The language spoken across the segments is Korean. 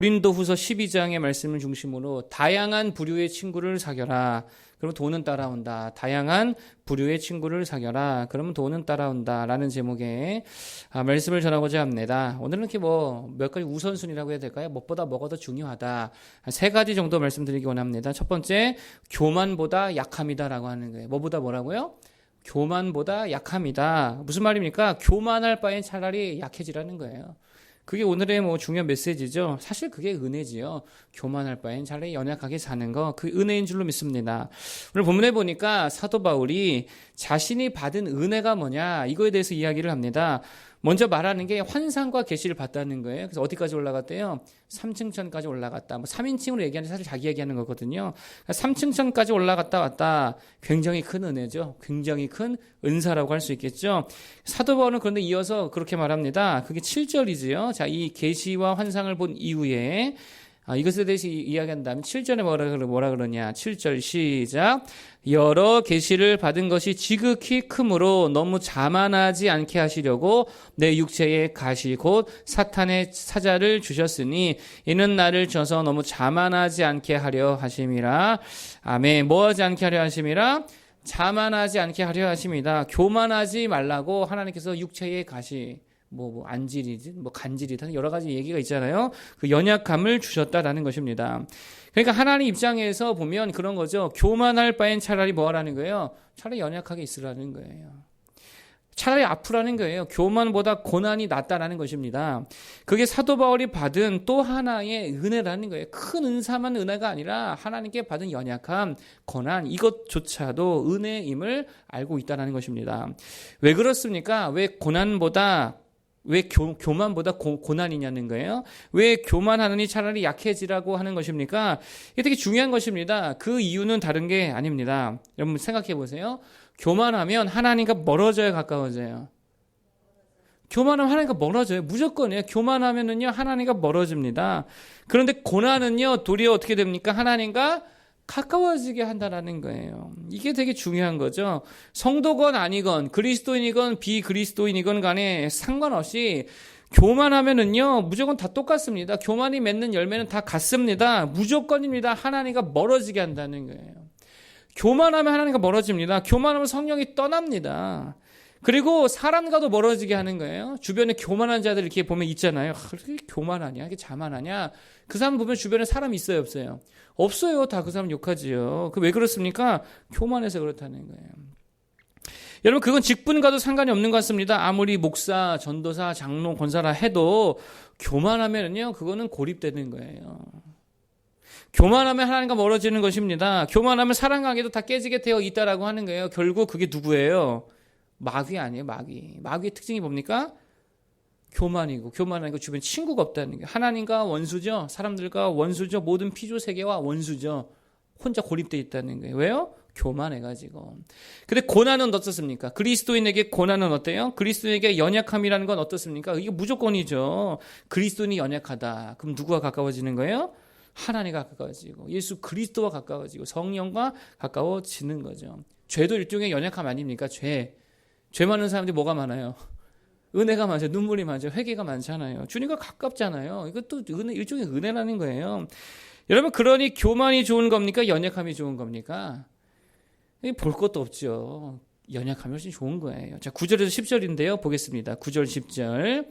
고린도후서 12장의 말씀을 중심으로 다양한 부류의 친구를 사귀어라. 그러면 돈은 따라온다. 다양한 부류의 친구를 사귀어라. 그러면 돈은 따라온다. 라는 제목의 말씀을 전하고자 합니다. 오늘은 이렇게 몇 가지 우선순위라고 해야 될까요? 무엇보다 뭐가 더 중요하다. 세 가지 정도 말씀드리기 원합니다. 첫 번째, 교만보다 약함이다라고 하는 거예요. 뭐보다 뭐라고요? 교만보다 약함이다. 무슨 말입니까? 교만할 바엔 차라리 약해지라는 거예요. 그게 오늘의 중요한 메시지죠. 사실 그게 은혜지요. 교만할 바엔 차라리 연약하게 사는 거, 그 은혜인 줄로 믿습니다. 오늘 본문에 보니까 사도 바울이 자신이 받은 은혜가 뭐냐, 이거에 대해서 이야기를 합니다. 먼저 말하는 게 환상과 계시를 봤다는 거예요. 그래서 어디까지 올라갔대요? 3층 천까지 올라갔다. 3인칭으로 얘기하는데 사실 자기 얘기하는 거거든요. 3층 천까지 올라갔다 왔다. 굉장히 큰 은혜죠. 굉장히 큰 은사라고 할 수 있겠죠. 사도 바울은 그런데 이어서 그렇게 말합니다. 그게 7절이지요. 자, 이 계시와 환상을 본 이후에 이것에 대해서 이야기한다면 7절에 뭐라 그러냐. 7절 시작. 여러 계시를 받은 것이 지극히 크므로 너무 자만하지 않게 하시려고 내 육체의 가시 곧 사탄의 사자를 주셨으니 이는 나를 쳐서 너무 자만하지 않게 하려 하심이라. 아멘. 뭐하지 않게 하려 하심이라? 자만하지 않게 하려 하심이다. 교만하지 말라고 하나님께서 육체의 가시, 안질이든 간질이든 여러 가지 얘기가 있잖아요. 그 연약함을 주셨다라는 것입니다. 그러니까 하나님 입장에서 보면 그런 거죠. 교만할 바엔 차라리 뭐 하라는 거예요? 차라리 연약하게 있으라는 거예요. 차라리 아프라는 거예요. 교만보다 고난이 낫다라는 것입니다. 그게 사도 바울이 받은 또 하나의 은혜라는 거예요. 큰 은사만 은혜가 아니라 하나님께 받은 연약함, 고난, 이것조차도 은혜임을 알고 있다는 것입니다. 왜 그렇습니까? 왜 교만보다 고난이냐는 거예요. 왜 교만하느니 차라리 약해지라고 하는 것입니까? 이게 되게 중요한 것입니다. 그 이유는 다른 게 아닙니다. 여러분 생각해 보세요. 교만하면 하나님과 멀어져야 가까워져요. 교만하면 하나님과 멀어져요. 무조건이에요. 교만하면은요 하나님과 멀어집니다. 그런데 고난은요 도리어 어떻게 됩니까? 하나님과 가까워지게 한다라는 거예요. 이게 되게 중요한 거죠. 성도건 아니건 그리스도인이건 비그리스도인이건 간에 상관없이 교만하면은요 무조건 다 똑같습니다. 교만이 맺는 열매는 다 같습니다. 무조건입니다. 하나님과 멀어지게 한다는 거예요. 교만하면 하나님과 멀어집니다. 교만하면 성령이 떠납니다. 그리고 사람과도 멀어지게 하는 거예요. 주변에 교만한 자들 이렇게 보면 있잖아요. 그렇게 교만하냐? 이게 자만하냐? 그 사람 보면 주변에 사람이 있어요, 없어요? 없어요. 다 그 사람 욕하지요. 왜 그렇습니까? 교만해서 그렇다는 거예요. 여러분 그건 직분과도 상관이 없는 것 같습니다. 아무리 목사, 전도사, 장로, 권사라 해도 교만하면요 그거는 고립되는 거예요. 교만하면 하나님과 멀어지는 것입니다. 교만하면 사람 관계도 다 깨지게 되어 있다라고 하는 거예요. 결국 그게 누구예요? 마귀 아니에요, 마귀. 마귀의 특징이 뭡니까? 교만이고, 교만하니까 주변에 친구가 없다는 거예요. 하나님과 원수죠. 사람들과 원수죠. 모든 피조 세계와 원수죠. 혼자 고립되어 있다는 거예요. 왜요? 교만해가지고. 근데 고난은 어떻습니까? 그리스도인에게 고난은 어때요? 그리스도인에게 연약함이라는 건 어떻습니까? 이게 무조건이죠. 그리스도인이 연약하다. 그럼 누구와 가까워지는 거예요? 하나님과 가까워지고, 예수 그리스도와 가까워지고, 성령과 가까워지는 거죠. 죄도 일종의 연약함 아닙니까? 죄 많은 사람들이 뭐가 많아요? 은혜가 많죠. 눈물이 많죠. 회개가 많잖아요. 주님과 가깝잖아요. 이것도 일종의 은혜라는 거예요. 여러분, 그러니 교만이 좋은 겁니까? 연약함이 좋은 겁니까? 볼 것도 없죠. 연약함이 훨씬 좋은 거예요. 자, 9절에서 10절인데요. 보겠습니다. 9절, 10절.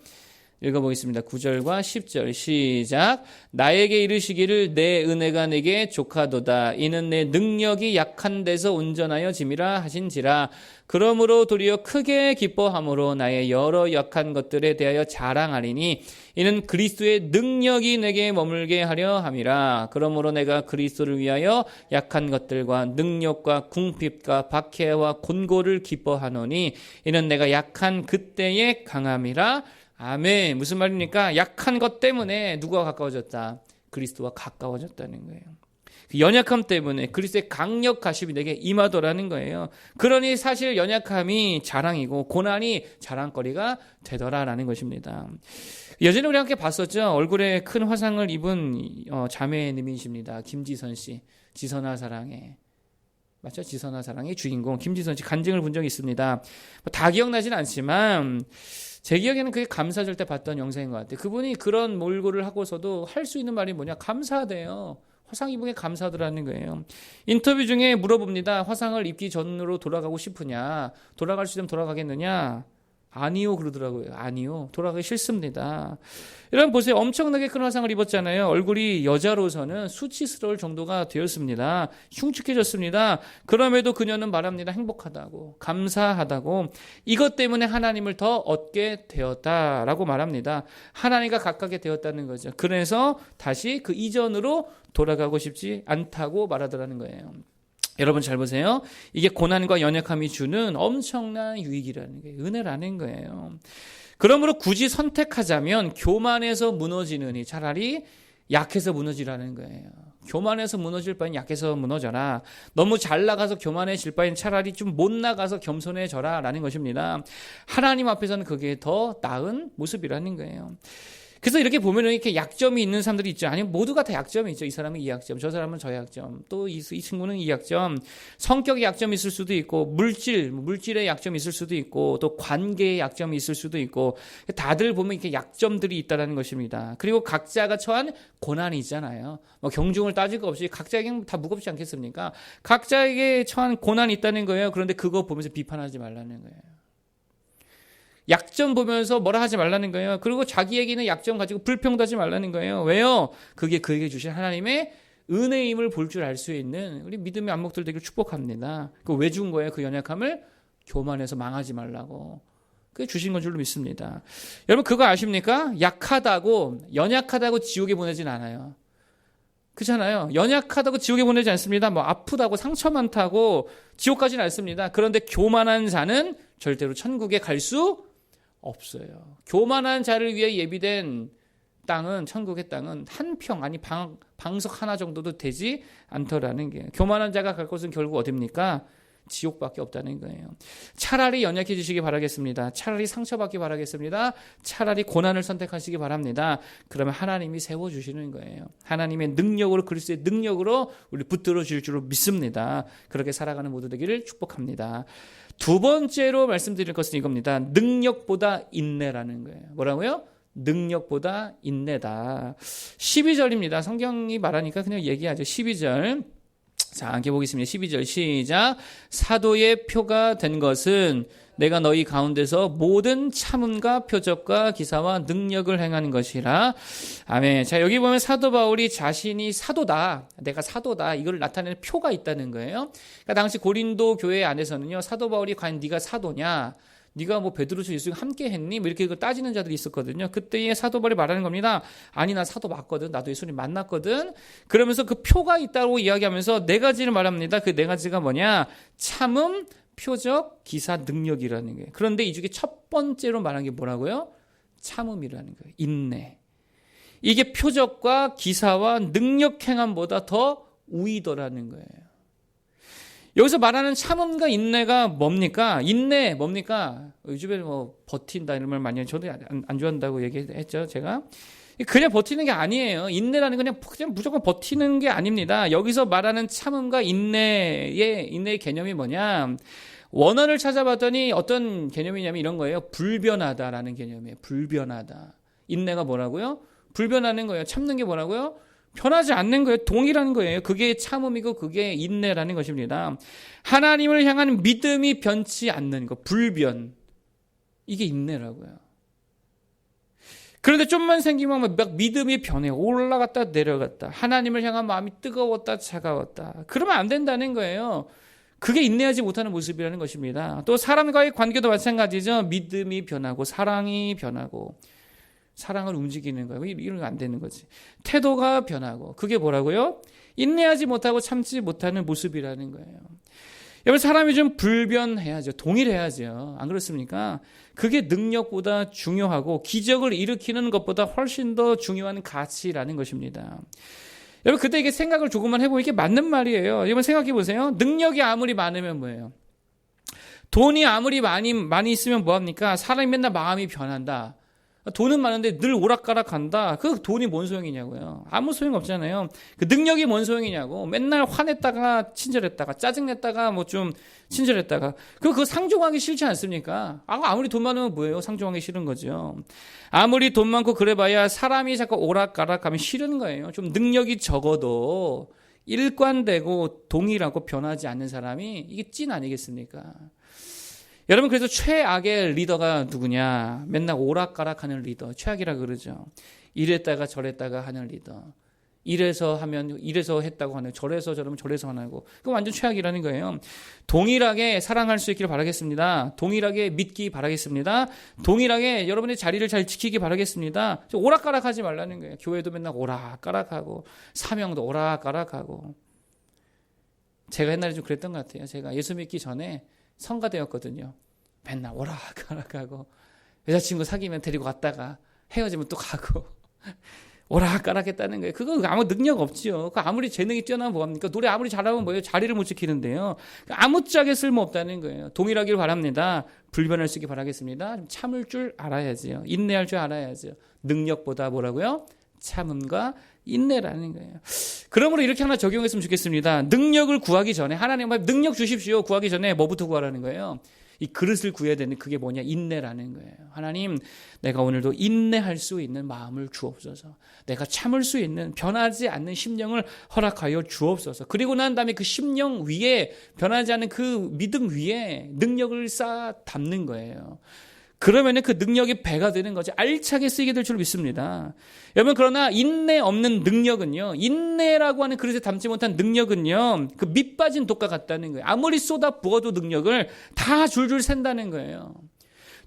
읽어보겠습니다. 9절과 10절 시작. 나에게 이르시기를 내 은혜가 내게 족하도다. 이는 내 능력이 약한 데서 온전하여 짐이라 하신지라. 그러므로 도리어 크게 기뻐함으로 나의 여러 약한 것들에 대하여 자랑하리니 이는 그리스도의 능력이 내게 머물게 하려 함이라. 그러므로 내가 그리스도를 위하여 약한 것들과 능력과 궁핍과 박해와 곤고를 기뻐하노니 이는 내가 약한 그때의 강함이라. 아멘. 무슨 말입니까? 약한 것 때문에 누구와 가까워졌다? 그리스도와 가까워졌다는 거예요. 그 연약함 때문에 그리스도의 강력하심이 내게 임하더라는 거예요. 그러니 사실 연약함이 자랑이고 고난이 자랑거리가 되더라라는 것입니다. 예전에 우리 함께 봤었죠. 얼굴에 큰 화상을 입은 자매님이십니다. 김지선 씨. 지선아 사랑해. 맞죠? 지선아 사랑의 주인공 김지선 씨 간증을 본 적이 있습니다. 다 기억나진 않지만 제 기억에는 그게 감사절 때 봤던 영상인 것 같아요. 그분이 그런 몰골을 하고서도 할 수 있는 말이 뭐냐? 감사하대요. 화상 입은 게 감사하더라는 거예요. 인터뷰 중에 물어봅니다. 화상을 입기 전으로 돌아가고 싶으냐? 돌아갈 수 있으면 돌아가겠느냐? 아니요 그러더라고요. 아니요. 돌아가기 싫습니다. 여러분 보세요. 엄청나게 큰 화상을 입었잖아요. 얼굴이 여자로서는 수치스러울 정도가 되었습니다. 흉측해졌습니다. 그럼에도 그녀는 말합니다. 행복하다고, 감사하다고, 이것 때문에 하나님을 더 얻게 되었다라고 말합니다. 하나님과 가깝게 되었다는 거죠. 그래서 다시 그 이전으로 돌아가고 싶지 않다고 말하더라는 거예요. 여러분 잘 보세요. 이게 고난과 연약함이 주는 엄청난 유익이라는 게 은혜라는 거예요. 그러므로 굳이 선택하자면 교만해서 무너지느니 차라리 약해서 무너지라는 거예요. 교만해서 무너질 바엔 약해서 무너져라. 너무 잘 나가서 교만해질 바엔 차라리 좀 못 나가서 겸손해져라 라는 것입니다. 하나님 앞에서는 그게 더 나은 모습이라는 거예요. 그래서 이렇게 보면은 이렇게 약점이 있는 사람들이 있죠. 아니면 모두가 다 약점이 있죠. 이 사람은 이 약점, 저 사람은 저 약점, 또 이 친구는 이 약점, 성격의 약점이 있을 수도 있고, 물질의 약점이 있을 수도 있고, 또 관계의 약점이 있을 수도 있고, 다들 보면 이렇게 약점들이 있다라는 것입니다. 그리고 각자가 처한 고난이 있잖아요. 뭐 경중을 따질 거 없이 각자에게 다 무겁지 않겠습니까? 각자에게 처한 고난이 있다는 거예요. 그런데 그거 보면서 비판하지 말라는 거예요. 약점 보면서 뭐라 하지 말라는 거예요. 그리고 자기에게는 약점 가지고 불평하지 말라는 거예요. 왜요? 그게 그에게 주신 하나님의 은혜임을 볼 줄 알 수 있는 우리 믿음의 안목들 되길 축복합니다. 그 왜 준 거예요? 그 연약함을 교만해서 망하지 말라고. 그게 주신 건 줄로 믿습니다. 여러분 그거 아십니까? 연약하다고 지옥에 보내진 않아요. 그렇잖아요. 연약하다고 지옥에 보내지 않습니다. 뭐 아프다고 상처 많다고 지옥 가진 않습니다. 그런데 교만한 자는 절대로 천국에 갈 수 없어요. 교만한 자를 위해 예비된 땅은, 천국의 땅은 한 평, 아니 방석 하나 정도도 되지 않더라는 게, 교만한 자가 갈 곳은 결국 어딥니까? 지옥밖에 없다는 거예요. 차라리 연약해지시기 바라겠습니다. 차라리 상처받기 바라겠습니다. 차라리 고난을 선택하시기 바랍니다. 그러면 하나님이 세워주시는 거예요. 하나님의 능력으로, 그리스도의 능력으로 우리 붙들어 주실 줄로 믿습니다. 그렇게 살아가는 모두 되기를 축복합니다. 두 번째로 말씀드릴 것은 이겁니다. 능력보다 인내라는 거예요. 뭐라고요? 능력보다 인내다. 12절입니다. 성경이 말하니까 그냥 얘기하죠. 12절. 자, 함께 보겠습니다. 12절 시작. 사도의 표가 된 것은 내가 너희 가운데서 모든 참음과 표적과 기사와 능력을 행하는 것이라. 아멘. 자, 여기 보면 사도 바울이 자신이 사도다, 내가 사도다, 이걸 나타내는 표가 있다는 거예요. 그러니까 당시 고린도 교회 안에서는요, 사도 바울이 과연 네가 사도냐, 네가 뭐 베드로서 예수가 함께 했니? 뭐 이렇게 따지는 자들이 있었거든요. 그때의 사도 바울이 말하는 겁니다. 아니, 나 사도 맞거든. 나도 예수님 만났거든. 그러면서 그 표가 있다고 이야기하면서 네 가지를 말합니다. 그 네 가지가 뭐냐? 참음, 표적, 기사, 능력이라는 거예요. 그런데 이 중에 첫 번째로 말한 게 뭐라고요? 참음이라는 거예요. 인내. 이게 표적과 기사와 능력 행함보다 더 우위더라는 거예요. 여기서 말하는 참음과 인내가 뭡니까? 인내 뭡니까? 요즘에 뭐 버틴다 이런 말 많이 해요. 저도 안 좋아한다고 얘기했죠, 제가. 그냥 버티는 게 아니에요. 인내라는 건 그냥 무조건 버티는 게 아닙니다. 여기서 말하는 참음과 인내의 개념이 뭐냐? 원어를 찾아봤더니 어떤 개념이냐면 이런 거예요. 불변하다라는 개념이에요. 불변하다. 인내가 뭐라고요? 불변하는 거예요. 참는 게 뭐라고요? 변하지 않는 거예요. 동일한 거예요. 그게 참음이고 그게 인내라는 것입니다. 하나님을 향한 믿음이 변치 않는 것, 불변. 이게 인내라고요. 그런데 좀만 생기면 막 믿음이 변해. 올라갔다 내려갔다. 하나님을 향한 마음이 뜨거웠다 차가웠다. 그러면 안 된다는 거예요. 그게 인내하지 못하는 모습이라는 것입니다. 또 사람과의 관계도 마찬가지죠. 믿음이 변하고 사랑이 변하고 사랑을 움직이는 거예요. 이런 거 안 되는 거지. 태도가 변하고 그게 뭐라고요? 인내하지 못하고 참지 못하는 모습이라는 거예요. 여러분 사람이 좀 불변해야죠. 동일해야죠. 안 그렇습니까? 그게 능력보다 중요하고 기적을 일으키는 것보다 훨씬 더 중요한 가치라는 것입니다. 여러분 그때 이게 생각을 조금만 해보면 이게 맞는 말이에요. 여러분 생각해 보세요. 능력이 아무리 많으면 뭐예요? 돈이 아무리 많이 있으면 뭐합니까? 사람이 맨날 마음이 변한다. 돈은 많은데 늘 오락가락한다. 그 돈이 뭔 소용이냐고요. 아무 소용 없잖아요. 그 능력이 뭔 소용이냐고. 맨날 화냈다가 친절했다가 짜증냈다가 뭐 좀 친절했다가 그거 상종하기 싫지 않습니까? 아무리 돈 많으면 뭐예요? 상종하기 싫은 거죠. 아무리 돈 많고 그래봐야 사람이 자꾸 오락가락하면 싫은 거예요. 좀 능력이 적어도 일관되고 동일하고 변하지 않는 사람이 이게 찐 아니겠습니까? 여러분, 그래서 최악의 리더가 누구냐? 맨날 오락가락하는 리더, 최악이라 그러죠. 이랬다가 저랬다가 하는 리더. 이래서 했다고 하는, 저래서 저러면 저래서 하고. 그거 완전 최악이라는 거예요. 동일하게 사랑할 수 있기를 바라겠습니다. 동일하게 믿기 바라겠습니다. 동일하게 여러분의 자리를 잘 지키기 바라겠습니다. 오락가락하지 말라는 거예요. 교회도 맨날 오락가락하고, 사명도 오락가락하고. 제가 옛날에 좀 그랬던 것 같아요. 제가 예수 믿기 전에 성가대였거든요. 맨날 오락가락하고 여자친구 사귀면 데리고 갔다가 헤어지면 또 가고 오락가락했다는 거예요. 그거 아무 능력 없지요. 그 아무리 재능이 뛰어나면 뭐합니까? 노래 아무리 잘하면 뭐예요? 자리를 못 지키는데요. 아무짝에 쓸모없다는 거예요. 동일하길 바랍니다. 불변을 쓰기 바라겠습니다. 좀 참을 줄 알아야지요. 인내할 줄 알아야죠. 능력보다 뭐라고요? 참음과 인내라는 거예요. 그러므로 이렇게 하나 적용했으면 좋겠습니다. 능력을 구하기 전에 하나님 앞에 능력 주십시오. 구하기 전에 뭐부터 구하라는 거예요? 이 그릇을 구해야 되는 그게 뭐냐? 인내라는 거예요. 하나님, 내가 오늘도 인내할 수 있는 마음을 주옵소서. 내가 참을 수 있는 변하지 않는 심령을 허락하여 주옵소서. 그리고 난 다음에 그 심령 위에 변하지 않는 그 믿음 위에 능력을 쌓아 담는 거예요. 그러면은 그 능력이 배가 되는 거지. 알차게 쓰이게 될 줄 믿습니다. 여러분, 그러나 인내 없는 능력은요, 인내라고 하는 그릇에 담지 못한 능력은요, 그 밑 빠진 독과 같다는 거예요. 아무리 쏟아 부어도 능력을 다 줄줄 샌다는 거예요.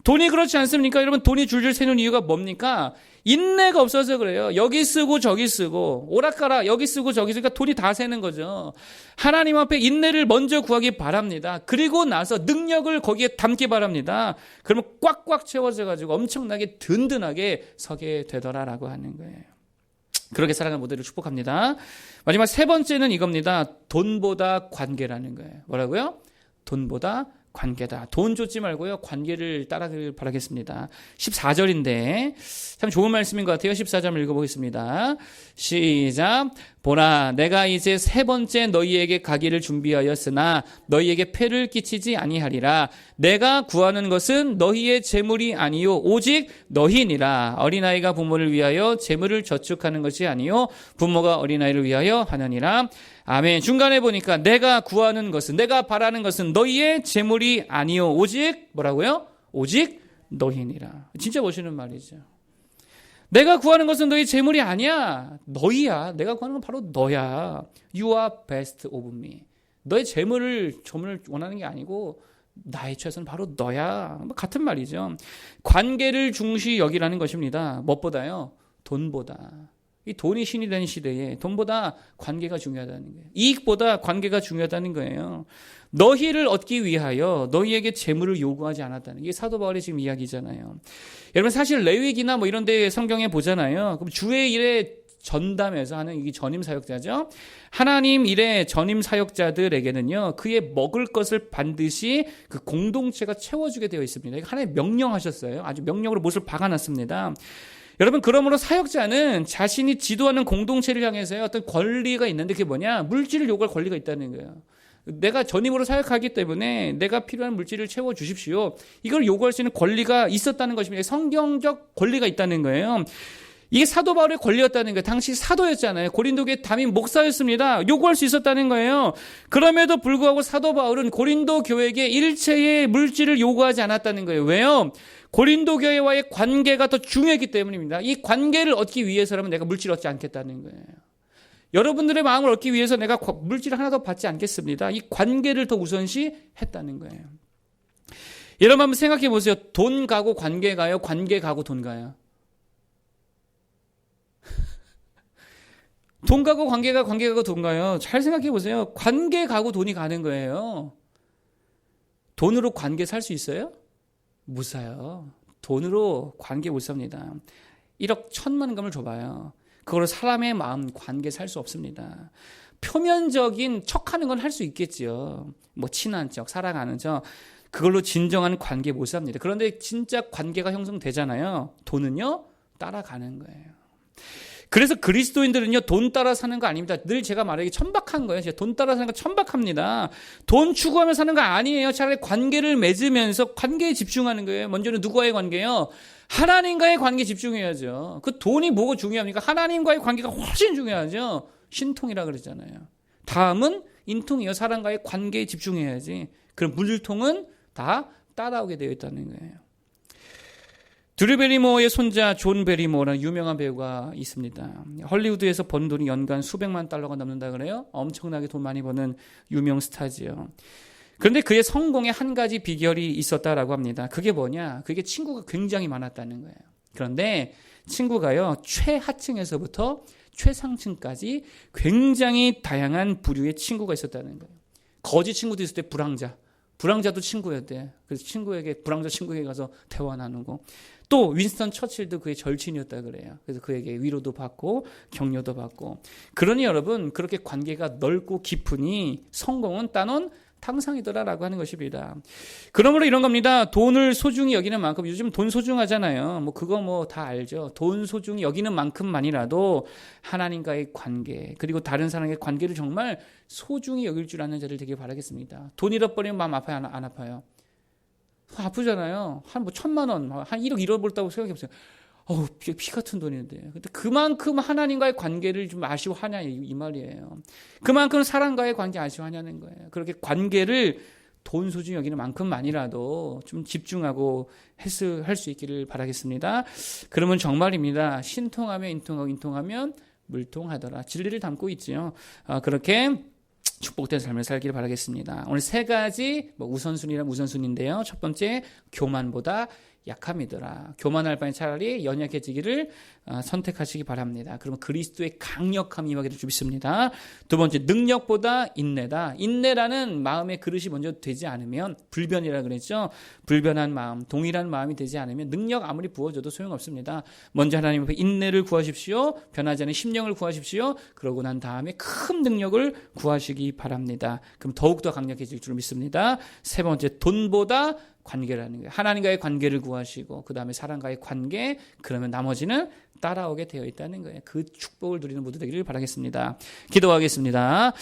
돈이 그렇지 않습니까? 여러분, 돈이 줄줄 새는 이유가 뭡니까? 인내가 없어서 그래요. 여기 쓰고 저기 쓰고 오락가락 여기 쓰고 저기 쓰니까 돈이 다 새는 거죠. 하나님 앞에 인내를 먼저 구하기 바랍니다. 그리고 나서 능력을 거기에 담기 바랍니다. 그러면 꽉꽉 채워져 가지고 엄청나게 든든하게 서게 되더라라고 하는 거예요. 그렇게 살아가는 모델을 축복합니다. 마지막 세 번째는 이겁니다. 돈보다 관계라는 거예요. 뭐라고요? 돈보다 관계다. 돈 쫓지 말고요. 관계를 따라가길 바라겠습니다. 14절인데 참 좋은 말씀인 것 같아요. 14절 읽어보겠습니다. 시작. 보라, 내가 이제 세 번째 너희에게 가기를 준비하였으나 너희에게 폐를 끼치지 아니하리라. 내가 구하는 것은 너희의 재물이 아니요 오직 너희니라. 어린아이가 부모를 위하여 재물을 저축하는 것이 아니요 부모가 어린아이를 위하여 하느니라. 아멘. 중간에 보니까 내가 구하는 것은, 내가 바라는 것은 너희의 재물이 아니요 오직 뭐라고요? 오직 너희니라. 진짜 멋있는 말이죠. 내가 구하는 것은 너희 재물이 아니야. 너희야. 내가 구하는 건 바로 너야. You are best of me. 너의 재물을 원하는 게 아니고 나의 최선은 바로 너야. 같은 말이죠. 관계를 중시 여기라는 것입니다. 무엇보다요? 돈보다. 이 돈이 신이 된 시대에 돈보다 관계가 중요하다는 거예요. 이익보다 관계가 중요하다는 거예요. 너희를 얻기 위하여 너희에게 재물을 요구하지 않았다는 이게 사도 바울의 지금 이야기잖아요. 여러분 사실 레위기나 뭐 이런 데 성경에 보잖아요. 그럼 주의 일에 전담해서 하는 이게 전임 사역자죠. 하나님 일의 전임 사역자들에게는요, 그의 먹을 것을 반드시 그 공동체가 채워주게 되어 있습니다. 이거 하나님 명령하셨어요. 아주 명령으로 못을 박아놨습니다. 여러분, 그러므로 사역자는 자신이 지도하는 공동체를 향해서의 어떤 권리가 있는데 그게 뭐냐? 물질을 요구할 권리가 있다는 거예요. 내가 전임으로 사역하기 때문에 내가 필요한 물질을 채워주십시오. 이걸 요구할 수 있는 권리가 있었다는 것입니다. 성경적 권리가 있다는 거예요. 이게 사도 바울의 권리였다는 거예요. 당시 사도였잖아요. 고린도교의 담임 목사였습니다. 요구할 수 있었다는 거예요. 그럼에도 불구하고 사도 바울은 고린도 교회에게 일체의 물질을 요구하지 않았다는 거예요. 왜요? 고린도 교회와의 관계가 더 중요했기 때문입니다. 이 관계를 얻기 위해서라면 내가 물질을 얻지 않겠다는 거예요. 여러분들의 마음을 얻기 위해서 내가 물질을 하나 더 받지 않겠습니다. 이 관계를 더 우선시 했다는 거예요. 여러분 한번 생각해 보세요. 돈 가고 관계 가요? 관계 가고 돈 가요? 돈 가고 관계 가고 돈 가요? 잘 생각해 보세요. 관계 가고 돈이 가는 거예요. 돈으로 관계 살 수 있어요? 못 사요. 돈으로 관계 못 삽니다. 1억 1,000만 금을 줘봐요. 그걸로 사람의 마음 관계 살 수 없습니다. 표면적인 척하는 건 할 수 있겠지요. 뭐 친한 척, 사랑하는 척. 그걸로 진정한 관계 못 삽니다. 그런데 진짜 관계가 형성되잖아요. 돈은요, 따라가는 거예요. 그래서 그리스도인들은요, 돈 따라 사는 거 아닙니다. 늘 제가 말하기 천박한 거예요. 제가 돈 따라 사는 거 천박합니다. 돈 추구하며 사는 거 아니에요. 차라리 관계를 맺으면서 관계에 집중하는 거예요. 먼저는 누구와의 관계요? 하나님과의 관계에 집중해야죠. 그 돈이 뭐가 중요합니까? 하나님과의 관계가 훨씬 중요하죠. 신통이라 그러잖아요. 다음은 인통이요. 사람과의 관계에 집중해야지. 그럼 물통은 다 따라오게 되어 있다는 거예요. 드류 베리모어의 손자 존 베리모어라는 유명한 배우가 있습니다. 헐리우드에서 번 돈이 연간 수백만 달러가 넘는다 그래요. 엄청나게 돈 많이 버는 유명 스타지요. 그런데 그의 성공에 한 가지 비결이 있었다라고 합니다. 그게 뭐냐? 그게 친구가 굉장히 많았다는 거예요. 그런데 친구가요, 최하층에서부터 최상층까지 굉장히 다양한 부류의 친구가 있었다는 거예요. 거지 친구도 있을 때 불황자도 친구였대. 그래서 불황자 친구에게 가서 대화 나누고, 또 윈스턴 처칠도 그의 절친이었다 그래요. 그래서 그에게 위로도 받고 격려도 받고. 그러니 여러분, 그렇게 관계가 넓고 깊으니 성공은 따놓은 탕상이더라라고 하는 것입니다. 그러므로 이런 겁니다. 돈을 소중히 여기는 만큼, 요즘 돈 소중하잖아요. 그거 다 알죠. 돈 소중히 여기는 만큼만이라도 하나님과의 관계, 그리고 다른 사람의 관계를 정말 소중히 여길 줄 아는 자를 되길 바라겠습니다. 돈 잃어버리면 마음 아파요, 안 아파요? 아프잖아요. 한 1,000만 원, 한 1억 잃어버렸다고 생각해보세요. 피 같은 돈인데. 근데 그만큼 하나님과의 관계를 좀 아쉬워하냐, 이 말이에요. 그만큼 사람과의 관계 아쉬워하냐는 거예요. 그렇게 관계를 돈 소중히 여기는 만큼만이라도 좀 집중하고 할 수 있기를 바라겠습니다. 그러면 정말입니다. 신통하면 인통하고, 인통하면 물통하더라. 진리를 담고 있지요. 그렇게 축복된 삶을 살기를 바라겠습니다. 오늘 세 가지 우선순위란 우선순위인데요. 첫 번째, 교만보다 약함이더라. 교만할 바엔 차라리 연약해지기를 선택하시기 바랍니다. 그러면 그리스도의 강력함이 임하기를 믿습니다. 두 번째, 능력보다 인내다. 인내라는 마음의 그릇이 먼저 되지 않으면, 불변이라 그랬죠. 불변한 마음, 동일한 마음이 되지 않으면 능력 아무리 부어줘도 소용없습니다. 먼저 하나님 앞에 인내를 구하십시오. 변하지 않은 심령을 구하십시오. 그러고 난 다음에 큰 능력을 구하시기 바랍니다. 그럼 더욱더 강력해질 줄 믿습니다. 세 번째, 돈보다 관계라는 거예요. 하나님과의 관계를 구하시고, 그 다음에 사람과의 관계, 그러면 나머지는 따라오게 되어 있다는 거예요. 그 축복을 누리는 모두 되기를 바라겠습니다. 기도하겠습니다.